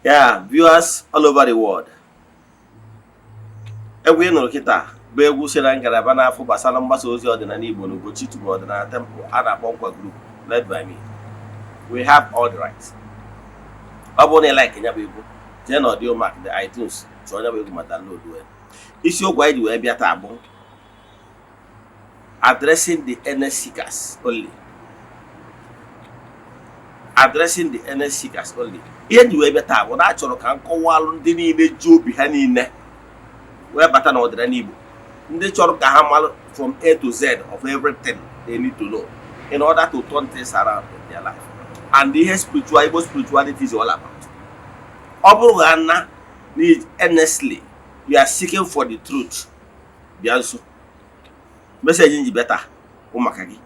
Yeah, viewers all over the world. Egwu ị nụrụ kịta bụ egwu si na ngalaba na-afụ gbasara mgbasa ozi ọdịnala Igbo na Ugochi tụrụ ọdịnala temple a na-akpọ Nkwa Group led by me. We have all the rights. Ọ bụrụ na ị like ya bụ egwu, jee na audio mark the iTunes chọọ ya bụ egwu ma download wee. Isiokwu anyị ji wee bịa taa bụ addressing the Ernest seekers only. Addressing the Ernest seekers only. Ihe ji wee bịa taa bụ na achọrọ ka nkọwalụ ndị niile ji obi ha niile wee bata na ọdịnala Igbo, ndị chọrọ ka ha malụ from A to Z of everything they need to know in order to turn things around in their life. And ihe spiritual Igbo spirituality is all about. Ọ bụrụ ha na need earnestly you are seeking for the truth, bịa nso. Message nji beta ụmụaka gị.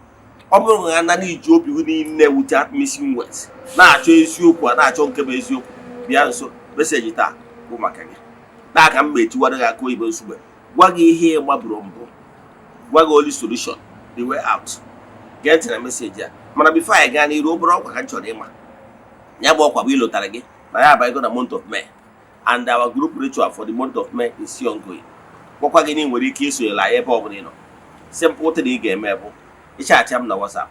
Ọ bụrụ ha na iji obi gị niile without missing words na-achọ eziokwu a na-achọ nke bụ eziokwu, bịa nso. Message taa ụmụaka gị. Taa ka m ga-etiwara gị aka oyibo nsogbu, gwa gị ihe ị gbaburu mbụ, gwa gị only solution, the way out. Gee ntị na meseji ya, mana before anyị gaa n'iru, obere ọkwa ka m chọrọ ịma. Ya bụ ọkwa bụ ilotara gị na ya abaghịgo na month of May, and our group ritual for the month of May is still ongoing. Gwakwa gị na ị nwere ike isonyela anyị ebe ọ bụla ị nọ. Simple thing ị ga-eme bụ ịchaatị m na WhatsApp,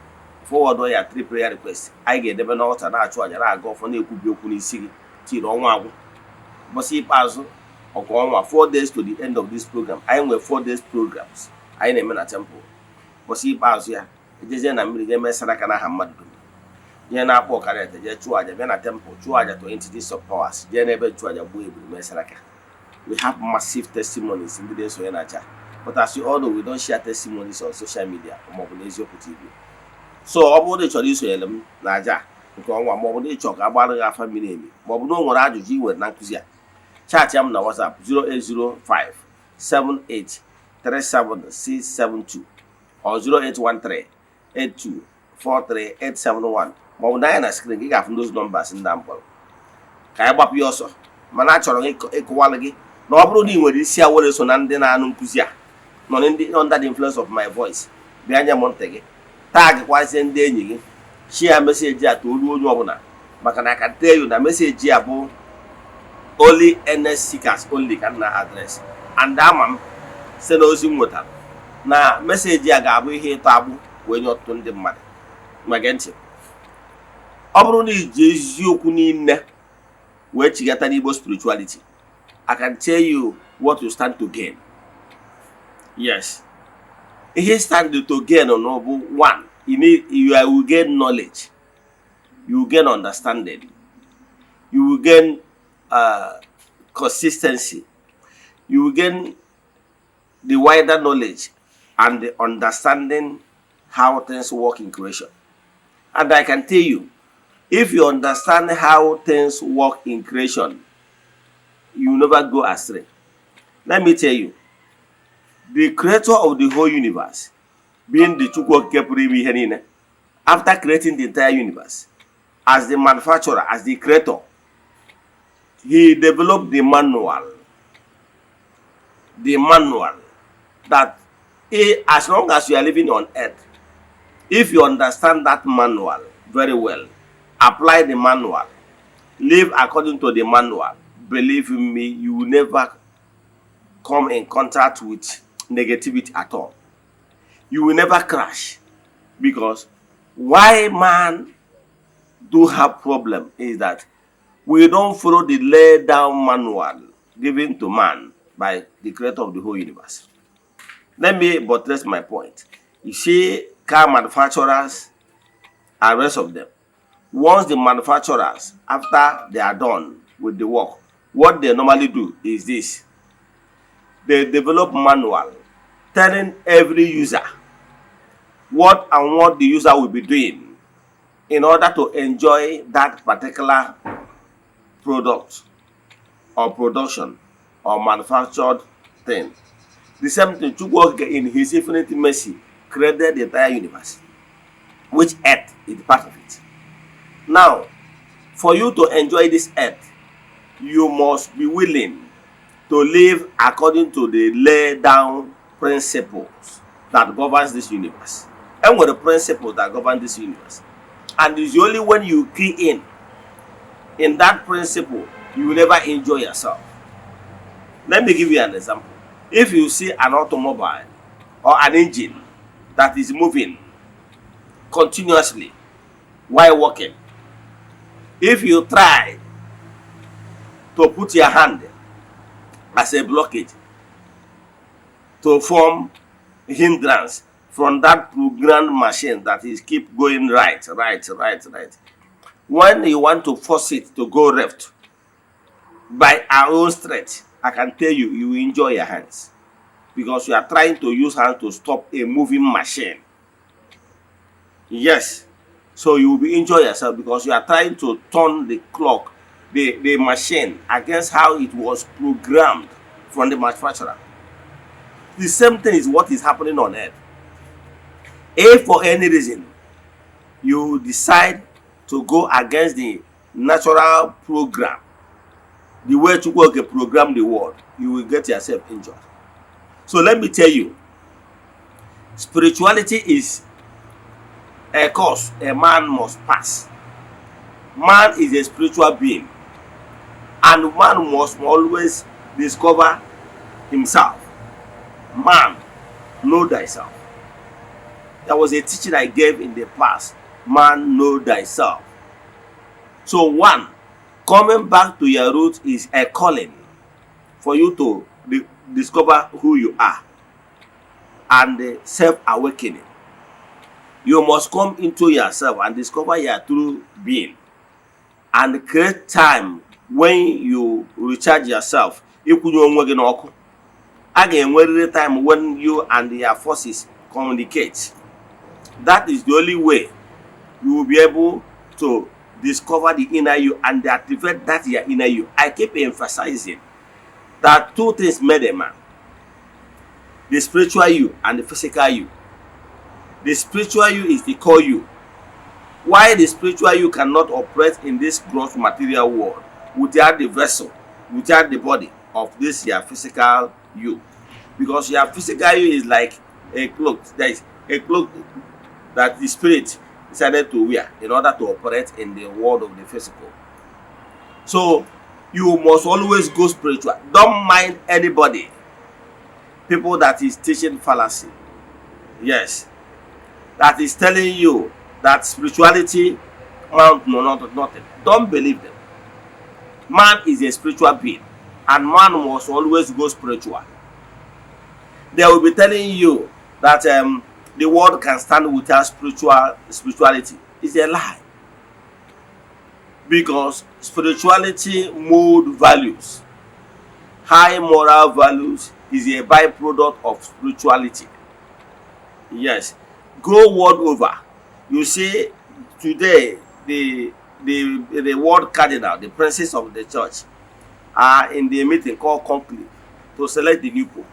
forward ya 3 prayer requests anyị ga-edebe n'ọlta na-achụ aja na-aga ọfọ na-ekwubi okwu n'isi gị tiri ọnwa agwụ. Ụbọchị ikpeazụ ọgụ ọnwa 4 days to the end of this program, anyị nwere 4 days programs anyị na-eme na temple. Ụbọchị ikpeazụ ya ejezie na mmiri ga-eme sadaka n'aha mmadụ dum, ihe na-akpọ ọkara ete jee chụọ aja, bịa na temple chụọ aja to entities of powers, jee n'ebe chụọ aja gbuo eburu mee sadaka. We have massive testimonies ndị na-esonye na aja, but as you all know, we don't share testimonies on social media maọbụ n'eziokwu TV. So ọ bụrụ na ị chọrọ isonyere m na aja nke ọnwa, maọbụ na ị chọrọ ka a gbara gị afa mmiri emi, maọbụ na o nwere ajụjụ i nwere na nkụzi a, chat ya m na WhatsApp 0805 78 37672 or 0813 8243 871, maọbụ na anyị na screen gị ga-afụ those numbers ndị mkpọrọ ka anyị gbapụ ya ọsọ. Mana achọrọ ịkọwalụ gị na ọ bụrụ na ị nwere isi awere so na ndị na-anụ nkụzi a nọ under the influence of my voice, bịa nye m ntị gị, tagịkwazie ndị enyi gị, share meseji a toruo onye ọbụla, maka na I can tell you na meseji a bụ only Ernest seekers only can na address. And ama m site n'ozi m nwetara na meseji a ga-abụ ihe ịtọ agbụ wee nye ọtụtụ ndị mmadụ. Mage ntị, ọ bụrụ na iji eziokwu niile wee chigata n'Igbo spirituality, I can tell you what you stand to gain. Yes, ihe stand to gain no bụ one, you will gain knowledge, you will gain understanding, you will gain consistency, you will gain the wider knowledge and the understanding how things work in creation. And I can tell you, if you understand how things work in creation, you will never go astray. Let me tell you, the creator of the whole universe, being the Chukwu pụrụ ime ihe niile, after creating the entire universe, as the manufacturer, as the creator, he developed the manual that as long as you are living on earth, if you understand that manual very well, apply the manual, live according to the manual, believe in me, you will never come in contact with negativity at all. You will never crash, because why man do have problem is that we don't follow the laid down manual given to man by the creator of the whole universe. Let me buttress my point. You see, car manufacturers and rest of them, once the manufacturers, after they are done with the work, what they normally do is this: they develop manual telling every user what the user will be doing in order to enjoy that particular product or production or manufactured thing. The same thing, Chukwu in his infinite mercy created the entire universe, which earth is part of it. Now, for you to enjoy this earth, you must be willing to live according to the laid down principles that governs this universe. And what the principles that govern this universe. And it's only when you key in that principle, you will never enjoy yourself. Let me give you an example. If you see an automobile or an engine that is moving continuously while walking, if you try to put your hand as a blockage to form hindrance from that programmed machine that is keep going right. When you want to force it to go left by our own strength, I can tell you, you will enjoy your hands because you are trying to use hands to stop a moving machine. Yes, so you will be enjoy yourself because you are trying to turn the clock, the machine against how it was programmed from the manufacturer. The same thing is what is happening on earth. If for any reason you decide to go against the natural program, the way to work a program the world, you will get yourself injured. So let me tell you, spirituality is a course a man must pass. Man is a spiritual being, and man must always discover himself. Man, know thyself. There was a teaching I gave in the past. Man, know thyself. So one, coming back to your roots is a calling for you to discover who you are and self-awakening. You must come into yourself and discover your true being and create time when you recharge yourself. Again, time when you and your forces communicate. That is the only way you will be able to discover the inner you and activate that your inner you. I keep emphasizing that two things made a man: the spiritual you and the physical you. The spiritual you is the core you. Why the spiritual you cannot operate in this gross material world without the vessel, without the body of this your physical you? Because your physical you is like a cloak. There is a cloak that the spirit decided to wear in order to operate in the world of the physical. So you must always go spiritual. Don't mind anybody, people that is teaching fallacy. Yes, that is telling you that spirituality amount no nothing. Don't believe them. Man is a spiritual being, and man must always go spiritual. They will be telling you that the world can stand without spirituality. It's a lie. Because spirituality mold values. High moral values is a byproduct of spirituality. Yes. Go world over. You see, today the world cardinal, the princes of the church, are in the meeting called conclave to select the new pope.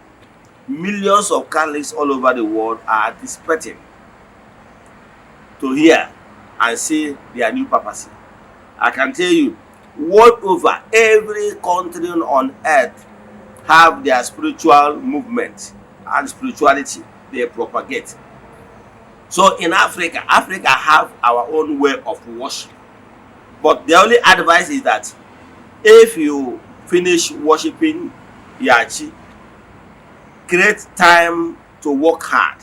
Millions of Catholics all over the world are anticipating to hear and see their new papacy. I can tell you, world over, every country on earth have their spiritual movement and spirituality they propagate. So in Africa have our own way of worship. But the only advice is that if you finish worshiping Yachi, create time to work hard,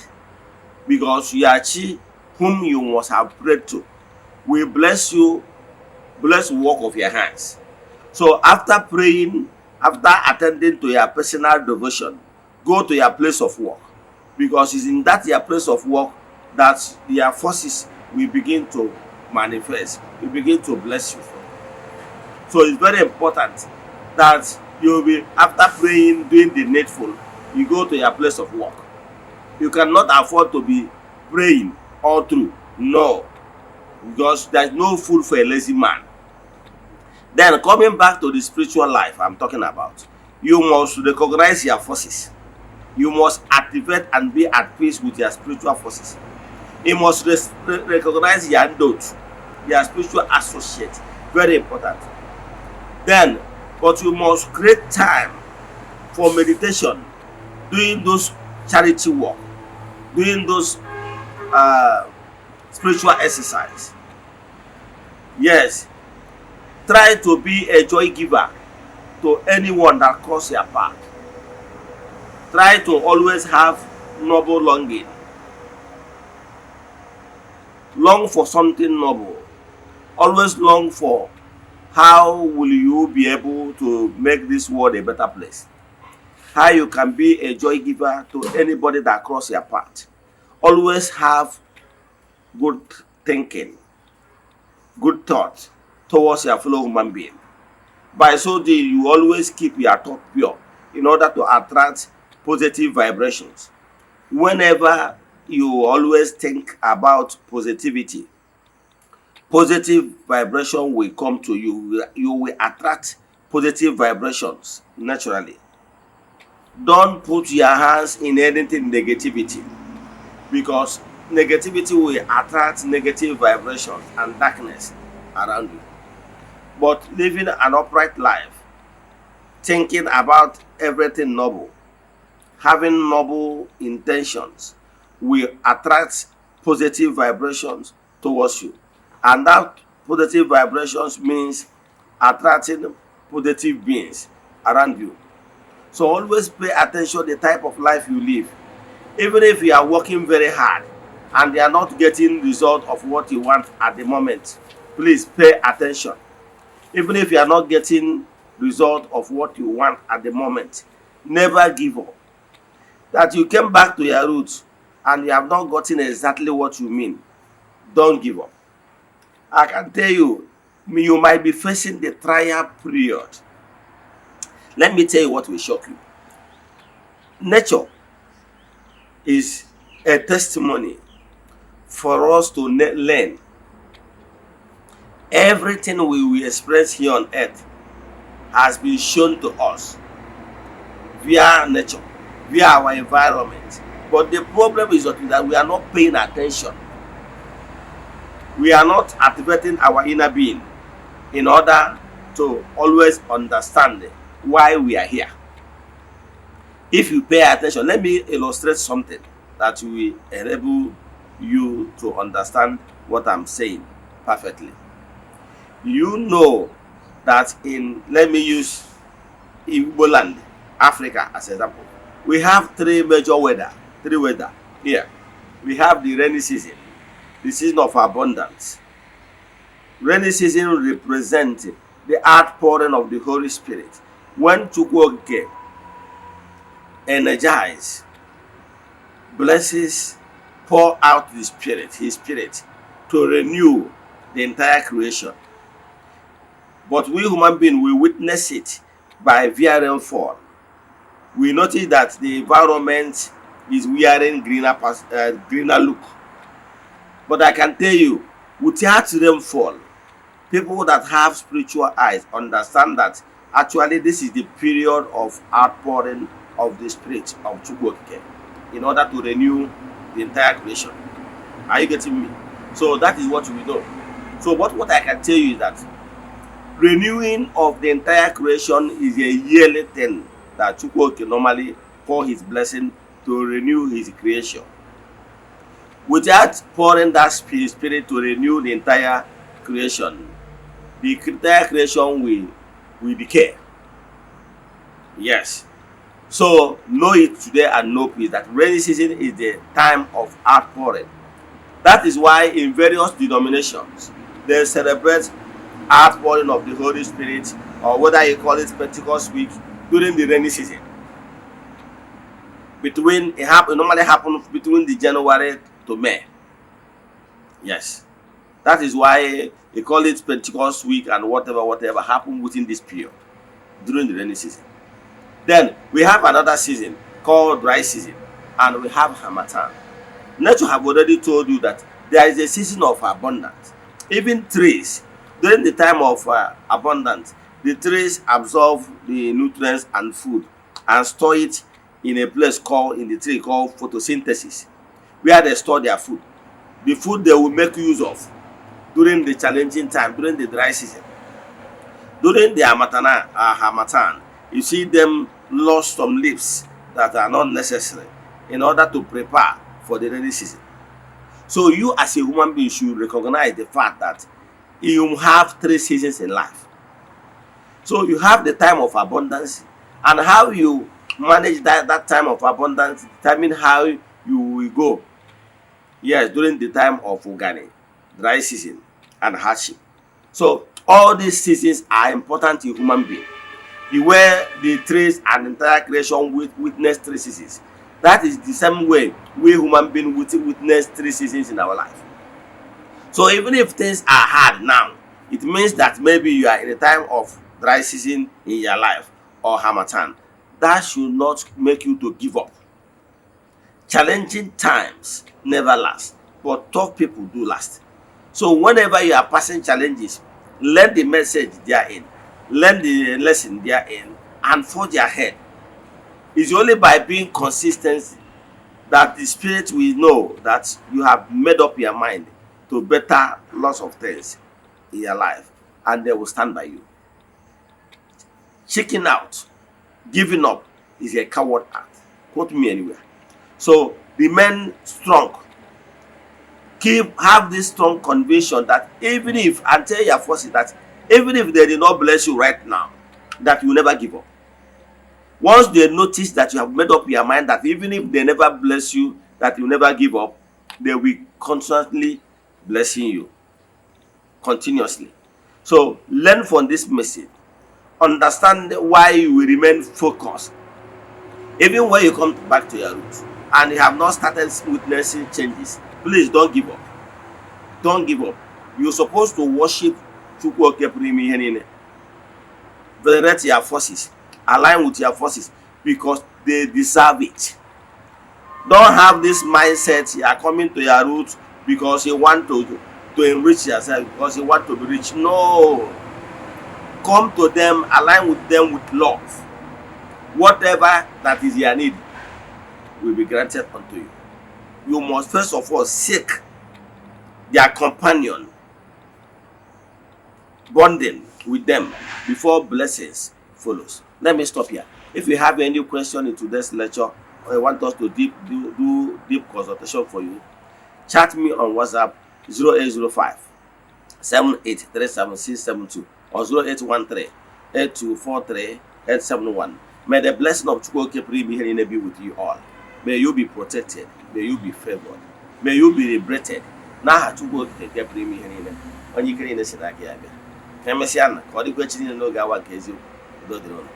because Yachi, whom you must have prayed to, will bless you, bless the work of your hands. So after praying, after attending to your personal devotion, go to your place of work, because it's in that your place of work that your forces will begin to manifest, will begin to bless you. So it's very important that you will be, after praying, doing the needful, you go to your place of work. You cannot afford to be praying all through. No. Because there is no food for a lazy man. Then coming back to the spiritual life I'm talking about, you must recognize your forces. You must activate and be at peace with your spiritual forces. You must recognize your note, your spiritual associate. Very important. Then, but you must create time for meditation, doing those charity work, doing those spiritual exercise. Yes, Try to be a joy giver to anyone that cross your path. Try to always have noble longing. Long for something noble. Always long for how will you be able to make this world a better place. How you can be a joy giver to anybody that cross your path. Always have good thinking, good thought towards your fellow human being. By so doing, you always keep your thought pure in order to attract positive vibrations. Whenever you always think about positivity, positive vibration will come to you. You will attract positive vibrations naturally. Don't put your hands in anything negativity, because negativity will attract negative vibrations and darkness around you. But living an upright life, thinking about everything noble, having noble intentions, will attract positive vibrations towards you. And that positive vibrations means attracting positive beings around you. So always pay attention to the type of life you live. Even if you are working very hard and you are not getting result of what you want at the moment, please pay attention. Even if you are not getting result of what you want at the moment, never give up. That you came back to your roots and you have not gotten exactly what you mean, don't give up. I can tell you, you might be facing the trial period. Let me tell you what will shock you. Nature is a testimony for us to learn. Everything we will experience here on earth has been shown to us via nature, via our environment. But the problem is that we are not paying attention. We are not activating our inner being in order to always understand why we are here. If you pay attention, let me illustrate something that will enable you to understand what I'm saying perfectly. You know that let me use Igbo land, Africa as an example. We have three weather here. We have the rainy season, the season of abundance. Rainy season represents the outpouring of the Holy Spirit. When Chukwuoke energize, blesses, pour out his spirit to renew the entire creation. But we human beings will witness it by via rainfall. We notice that the environment is wearing greener look. But I can tell you, without rainfall, people that have spiritual eyes understand that actually this is the period of outpouring of the spirit of Chukwuoke in order to renew the entire creation. Are you getting me? So that is what we know. So what I can tell you is that renewing of the entire creation is a yearly thing that Chukwuoke normally pour his blessing to renew his creation. Without pouring that spirit to renew the entire creation, the entire creation will decay. Yes. So know it today and know please that rainy season is the time of outpouring. That is why in various denominations they celebrate outpouring of the Holy Spirit, or whether you call it Pentecost week, during the rainy season. It normally happens between the January to May. Yes. That is why they call it Pentecost week, and whatever happened within this period during the rainy season. Then we have another season called dry season, and we have Harmattan. Nature have already told you that there is a season of abundance. Even trees, during the time of abundance, the trees absorb the nutrients and food and store it in a place in the tree called photosynthesis, where they store their food. The food they will make use of during the challenging time, during the dry season. During the Harmattan, you see them lost some leaves that are not necessary in order to prepare for the rainy season. So you as a human being should recognize the fact that you have 3 seasons in life. So you have the time of abundance, and how you manage that time of abundance determine how you will go. Yes, during the time of organic, dry season, and hardship. So all these seasons are important in human being. The way the trees and entire creation witness 3 seasons. That is the same way we human beings witness 3 seasons in our life. So even if things are hard now, it means that maybe you are in a time of dry season in your life or harmattan. That should not make you to give up. Challenging times never last, but tough people do last. So whenever you are passing challenges, learn the message therein, learn the lesson therein, and forge ahead. It's only by being consistent that the spirit will know that you have made up your mind to better lots of things in your life, and they will stand by you. Checking out, giving up is a coward act. Quote me anywhere. So remain strong. Have this strong conviction that even if, and tell your forces that even if they did not bless you right now, that you will never give up. Once they notice that you have made up your mind that even if they never bless you, that you never give up, they will constantly blessing you continuously. So learn from this message. Understand why you will remain focused. Even when you come back to your roots and you have not started witnessing changes, please don't give up. Don't give up. You're supposed to worship venerate your forces, align with your forces, because they deserve it. Don't have this mindset you are coming to your roots because you want to enrich yourself, because you want to be rich. No. Come to them, align with them with love. Whatever that is your need will be granted unto you. You must first of all seek their companion, bonding with them before blessings follows. Let me stop here. If you have any question into this lecture, or you want us to do deep consultation for you, chat me on WhatsApp 0805 7837672 or 0813 8243 871. May the blessing of Chukwuoke be with you all. May you be protected. May you be favored. May you be liberated. Now Chukwuoke get me here. When you can in the Sinaki. Eze-Ana, ka ọ dịkwa echi niile n'oge awa nke eziokwu. Udo dịrị unu.